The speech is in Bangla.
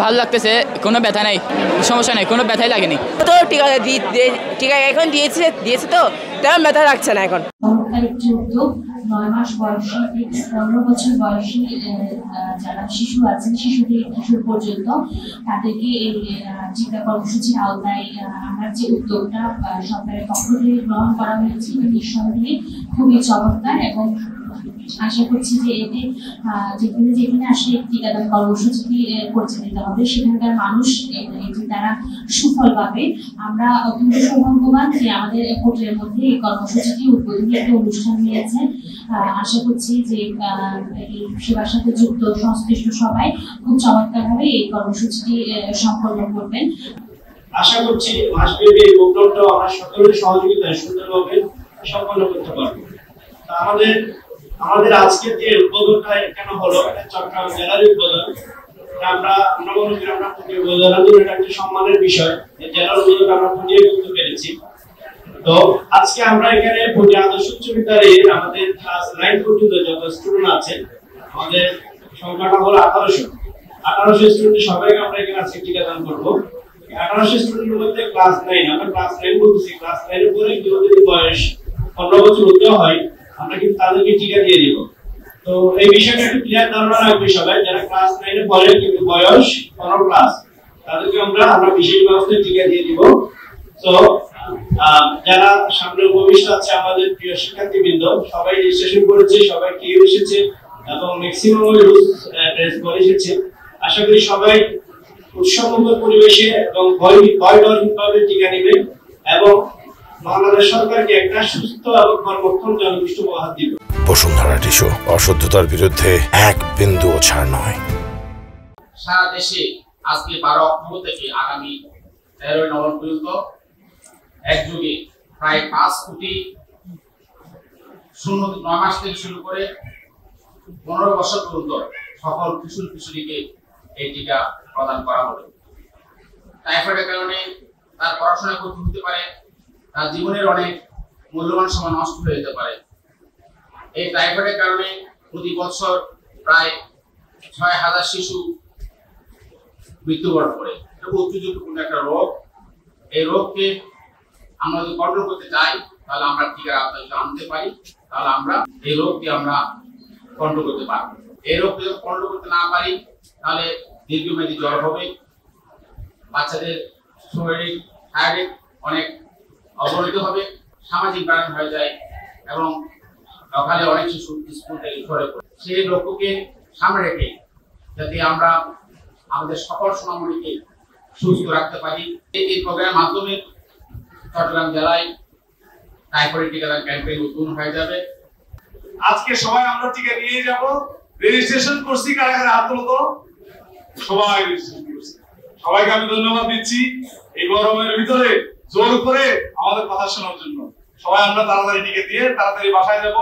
ভালো লাগতেছে, কোনো ব্যথা নাই, সমস্যা নাই, কোনো ব্যথাই লাগেনি। তো টিকা এখন দিয়েছে তো তেমন ব্যথা লাগছে না এখন। চমৎকার একটি উদ্যোগ। 9 মাস বয়সী 15 বছর বয়সী যারা শিশু আছেন, শিশু থেকে কিশোর পর্যন্ত তাদেরকে এই টিকা কর্মসূচির আওতায় আমার যে উদ্যোগটা সরকারের পক্ষ থেকে গ্রহণ করা হয়েছে নিঃসন্দেহে খুবই চমৎকার এবং আশা করছি যে এতে যেখানে আসলে টিকাদান কর্মসূচিটি পরিচালিত হবে সেখানকার মানুষ এটি তারা সুফল পাবে। আমরা অত্যন্ত সৌভাগ্যবান যে আমাদের কোর্টের মধ্যে এই কর্মসূচিটি উদ্বোধনী একটা অনুষ্ঠান হয়েছে। আশা করছি যে এই সেবার সাথে যুক্ত সংশ্লিষ্ট সবাই খুব চমৎকারভাবে এই কর্মসূচিটি সম্পন্ন করবেন। আশা করছি মাসব্যাপী এই প্রোগ্রামটা আমরা সকলের সহযোগিতায় সুন্দরভাবে সম্পন্ন করতে পারবো। আমাদের আজকের যে উদ্বোধনটা কেন হলো, এটা চট্টগ্রাম জেলার উদ্বোধন। আমরা মনে করি আমরা এটা একটা সম্মানের বিষয়, জেলার উদ্বোধন আমরা ফুটিয়ে তুলতে পেরেছি। তো আজকে আমরা এখানে ভোটি আদর্শ উচ্চ বিদ্যালয়ের আমাদের ক্লাস 9 পর্যন্ত যত স্টুডেন্ট আছে, আমাদের সংখ্যাটা হলো 1800 স্টুডেন্ট সবাইকে আমরা এখানে আজকে টিকাদান করবো। 1800 স্টুডেন্টের মধ্যে ক্লাস 9, আমরা ক্লাস 9 বলতেছি, ক্লাস 9 এর পরে কেউ যদি বয়স 15 বছর উর্ধ্ব হয় আমরা কিন্তু তাদেরকে টিকা দিয়ে দিব। তো এই বিষয়টা একটু ক্লিয়ার ধারণা রাখবে সবাই, যারা ক্লাস 9 এ পড়ে কিন্তু বয়স 15 প্লাস, তাদেরকে আমরা বিশেষ ব্যবস্থায় টিকা দিয়ে দিব। তো যারা সামনে ভবিষ্যৎ আছে আমাদের প্রিয় শিক্ষার্থীবৃন্দ, সবাই রেজিস্ট্রেশন করেছে, সবাই কেউ এসেছে এবং ম্যাক্সিমাম ড্রেস পরে এসেছে। আশা করি সবাই উৎসবমুখর পরিবেশে এবং ভয়ডরহীনভাবে টিকা নেবে এবং বাংলাদেশ সরকারকে একটা সুস্থ এবং কর্মক্ষম জনগোষ্ঠী উপহার দিবে। বসুন্ধরা টিস্যু, অশুদ্ধতার বিরুদ্ধে এক বিন্দুও ছাড় নয়। সারা দেশে আজকে 12 অক্টোবর থেকে আগামী 13 নভেম্বর পর্যন্ত একযোগে প্রায় 5 কোটি 9 মাস থেকে শুরু করে 15 বছর পর্যন্ত সকল কিশোর কিশোরীকে এই টিকা প্রদান করা হবে। টাইফয়েডের কারণে তার পড়াশোনা করতে হতে পারে, তার জীবনের অনেক মূল্যবান সময় নষ্ট হয়ে যেতে পারে। এই টাইফয়েডের কারণে প্রতি বছর প্রায় 6000 শিশু মৃত্যুবরণ করে। এটা অতি ঝুঁকিপূর্ণ একটা রোগ। এই রোগকে আমরা যদি কন্ট্রোল করতে চাই তাহলে আমরা টিকার আওতায় আনতে পারি, তাহলে আমরা এই রোগকে আমরা কন্ট্রোল করতে পারবো। এই রোগকে যদি কন্ট্রোল করতে না পারি তাহলে দীর্ঘমেয়াদী জ্বর হবে, বাচ্চাদের শরীরিক শারীরিক অনেক অবনতি হবে, সামাজিক ব্যায়াম হয়ে যায় এবং সকালে অনেক শিশু স্কুল থেকে সরে পড়ে। সেই লক্ষ্যকে সামনে রেখে যাতে আমরা আমাদের সকল সোনামণিকে সুস্থ রাখতে পারি, এই প্রোগ্রামের মাধ্যমে চট্টগ্রাম জেলায় টাইফয়েড টিকাদান ক্যাম্পেইন উদ্বোধন হয়ে যাবে। আজকে সবাই আমরা টিকা নিয়ে যাব। রেজিস্ট্রেশন করছি, কারা কারা হাত তোলো তো? সবাই রেজিস্ট্রেশন করছি। সবাইকে আমি ধন্যবাদ দিচ্ছি এই গরমের ভিতরে জোর করে আমাদের কথা শোনার জন্য। সবাই আমরা তাড়াতাড়ি টিকা দিয়ে তাড়াতাড়ি বাসায় যাব।